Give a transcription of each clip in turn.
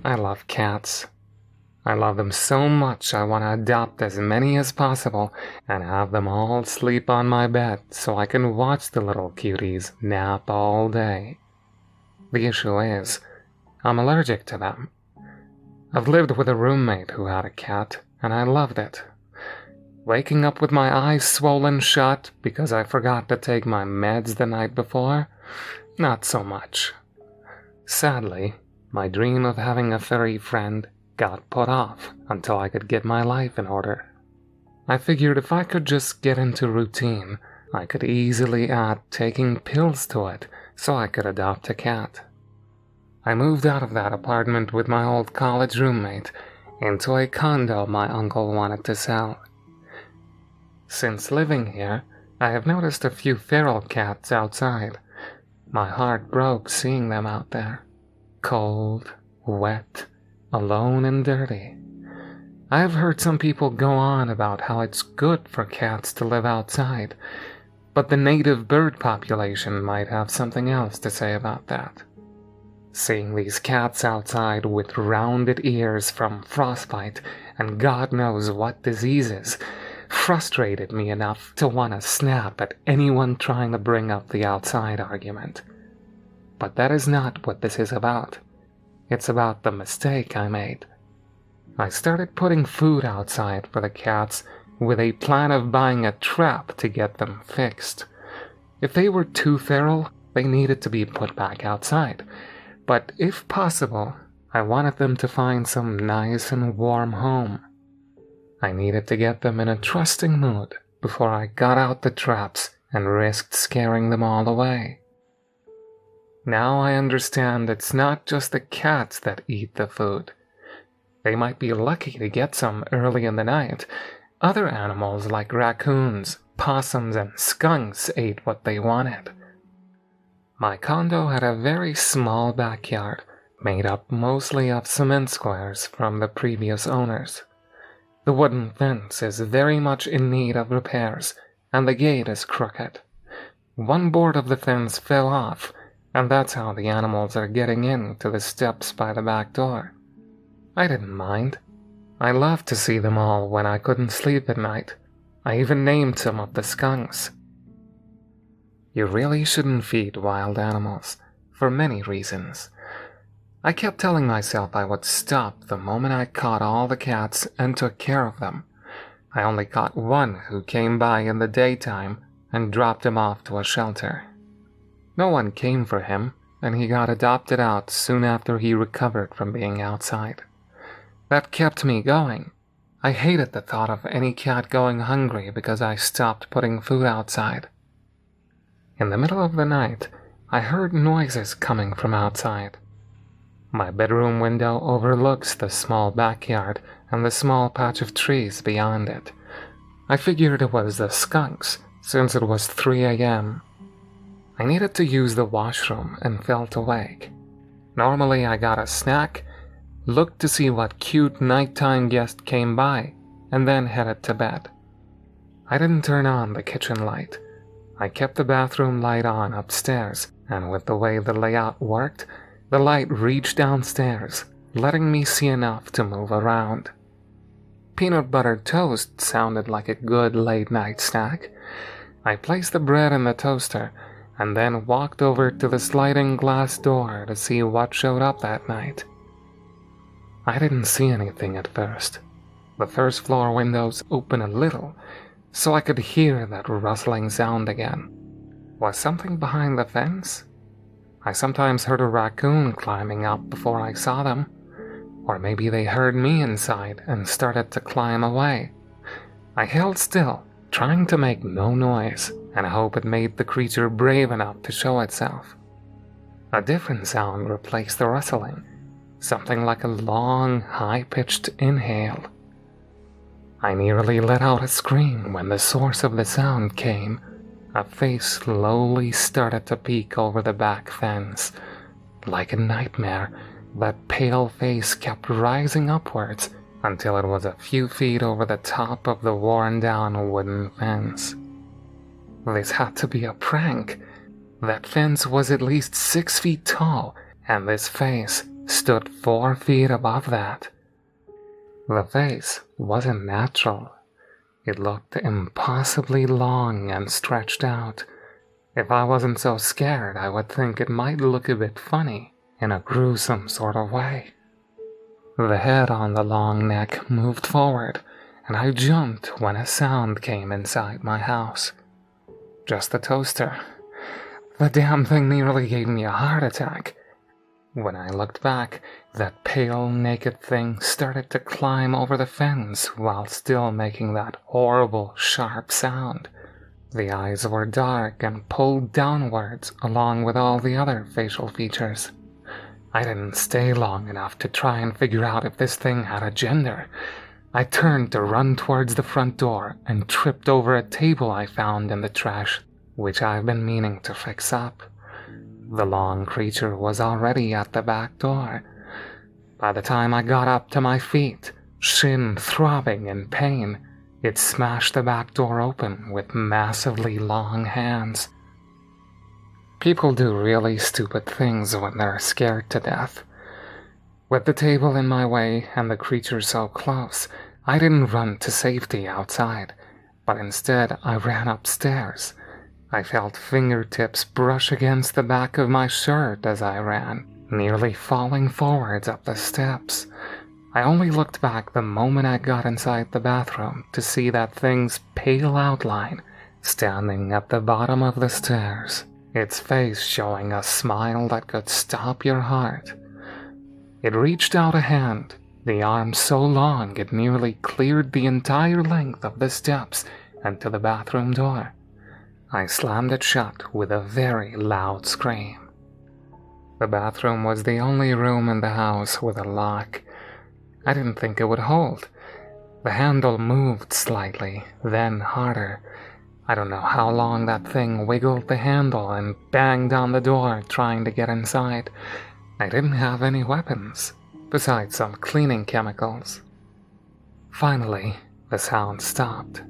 I love cats. I love them so much I want to adopt as many as possible and have them all sleep on my bed so I can watch the little cuties nap all day. The issue is, I'm allergic to them. I've lived with a roommate who had a cat, and I loved it. Waking up with my eyes swollen shut because I forgot to take my meds the night before? Not so much. Sadly, my dream of having a furry friend got put off until I could get my life in order. I figured if I could just get into routine, I could easily add taking pills to it so I could adopt a cat. I moved out of that apartment with my old college roommate into a condo my uncle wanted to sell. Since living here, I have noticed a few feral cats outside. My heart broke seeing them out there. Cold, wet, alone and dirty. I have heard some people go on about how it's good for cats to live outside, but the native bird population might have something else to say about that. Seeing these cats outside with rounded ears from frostbite and God knows what diseases frustrated me enough to want to snap at anyone trying to bring up the outside argument. But that is not what this is about. It's about the mistake I made. I started putting food outside for the cats with a plan of buying a trap to get them fixed. If they were too feral, they needed to be put back outside. But if possible, I wanted them to find some nice and warm home. I needed to get them in a trusting mood before I got out the traps and risked scaring them all away. Now I understand it's not just the cats that eat the food. They might be lucky to get some early in the night. Other animals like raccoons, possums, and skunks ate what they wanted. My condo had a very small backyard, made up mostly of cement squares from the previous owners. The wooden fence is very much in need of repairs, and the gate is crooked. One board of the fence fell off, and that's how the animals are getting in to the steps by the back door. I didn't mind. I loved to see them all when I couldn't sleep at night. I even named some of the skunks. You really shouldn't feed wild animals, for many reasons. I kept telling myself I would stop the moment I caught all the cats and took care of them. I only caught one who came by in the daytime and dropped him off to a shelter. No one came for him, and he got adopted out soon after he recovered from being outside. That kept me going. I hated the thought of any cat going hungry because I stopped putting food outside. In the middle of the night, I heard noises coming from outside. My bedroom window overlooks the small backyard and the small patch of trees beyond it. I figured it was the skunks, since it was 3 a.m. I needed to use the washroom and felt awake. Normally I got a snack, looked to see what cute nighttime guest came by, and then headed to bed. I didn't turn on the kitchen light. I kept the bathroom light on upstairs, and with the way the layout worked, the light reached downstairs, letting me see enough to move around. Peanut butter toast sounded like a good late-night snack. I placed the bread in the toaster, and then walked over to the sliding glass door to see what showed up that night. I didn't see anything at first. The first floor windows opened a little, so I could hear that rustling sound again. Was something behind the fence? I sometimes heard a raccoon climbing up before I saw them. Or maybe they heard me inside and started to climb away. I held still, trying to make no noise, and hope it made the creature brave enough to show itself. A different sound replaced the rustling, something like a long, high-pitched inhale. I nearly let out a scream when the source of the sound came. A face slowly started to peek over the back fence. Like a nightmare, that pale face kept rising upwards until it was a few feet over the top of the worn-down wooden fence. This had to be a prank. That fence was at least 6 feet tall, and this face stood 4 feet above that. The face wasn't natural. It looked impossibly long and stretched out. If I wasn't so scared, I would think it might look a bit funny in a gruesome sort of way. The head on the long neck moved forward, and I jumped when a sound came inside my house. Just the toaster. The damn thing nearly gave me a heart attack. When I looked back, that pale, naked thing started to climb over the fence while still making that horrible, sharp sound. The eyes were dark and pulled downwards along with all the other facial features. I didn't stay long enough to try and figure out if this thing had a gender. I turned to run towards the front door and tripped over a table I found in the trash, which I've been meaning to fix up. The long creature was already at the back door. By the time I got up to my feet, shin throbbing in pain, it smashed the back door open with massively long hands. People do really stupid things when they're scared to death. With the table in my way and the creature so close, I didn't run to safety outside, but instead I ran upstairs. I felt fingertips brush against the back of my shirt as I ran, nearly falling forwards up the steps. I only looked back the moment I got inside the bathroom to see that thing's pale outline standing at the bottom of the stairs, its face showing a smile that could stop your heart. It reached out a hand, the arm so long it nearly cleared the entire length of the steps and to the bathroom door. I slammed it shut with a very loud scream. The bathroom was the only room in the house with a lock. I didn't think it would hold. The handle moved slightly, then harder. I don't know how long that thing wiggled the handle and banged on the door trying to get inside. I didn't have any weapons, besides some cleaning chemicals. Finally, the sound stopped.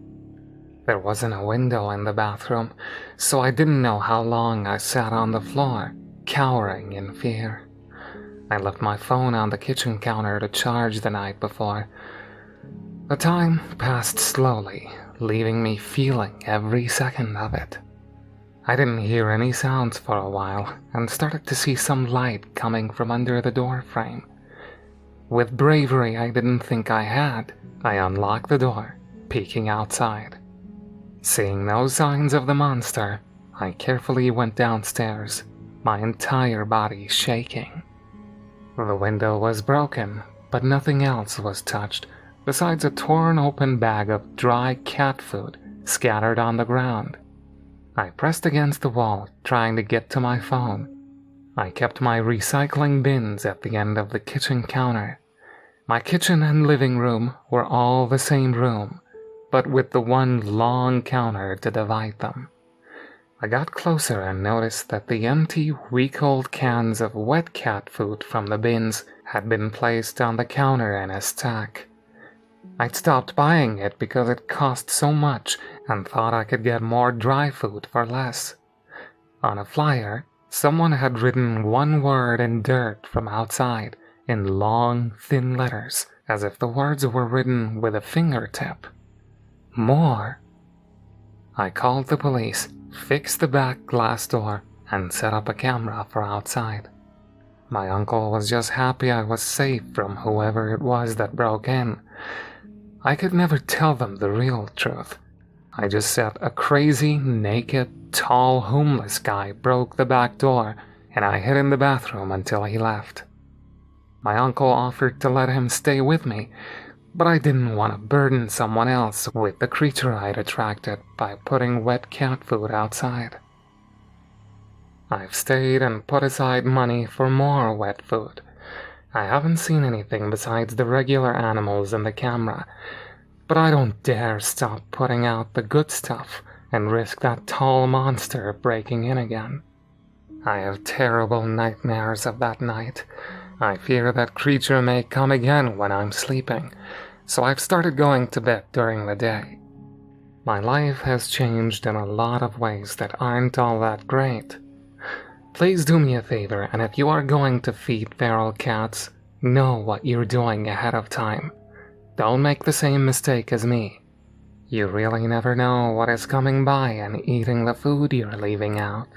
There wasn't a window in the bathroom, so I didn't know how long I sat on the floor, cowering in fear. I left my phone on the kitchen counter to charge the night before. The time passed slowly, leaving me feeling every second of it. I didn't hear any sounds for a while and started to see some light coming from under the door frame. With bravery I didn't think I had, I unlocked the door, peeking outside. Seeing no signs of the monster, I carefully went downstairs, my entire body shaking. The window was broken, but nothing else was touched, besides a torn open bag of dry cat food scattered on the ground. I pressed against the wall, trying to get to my phone. I kept my recycling bins at the end of the kitchen counter. My kitchen and living room were all the same room, but with the one long counter to divide them. I got closer and noticed that the empty, week-old cans of wet cat food from the bins had been placed on the counter in a stack. I'd stopped buying it because it cost so much and thought I could get more dry food for less. On a flyer, someone had written one word in dirt from outside in long, thin letters, as if the words were written with a fingertip. More. I called the police, fixed the back glass door, and set up a camera for outside. My uncle was just happy I was safe from whoever it was that broke in. I could never tell them the real truth. I just said a crazy, naked, tall, homeless guy broke the back door, and I hid in the bathroom until he left. My uncle offered to let him stay with me, but I didn't want to burden someone else with the creature I'd attracted by putting wet cat food outside. I've stayed and put aside money for more wet food. I haven't seen anything besides the regular animals in the camera, but I don't dare stop putting out the good stuff and risk that tall monster breaking in again. I have terrible nightmares of that night. I fear that creature may come again when I'm sleeping, so I've started going to bed during the day. My life has changed in a lot of ways that aren't all that great. Please do me a favor, and if you are going to feed feral cats, know what you're doing ahead of time. Don't make the same mistake as me. You really never know what is coming by and eating the food you're leaving out.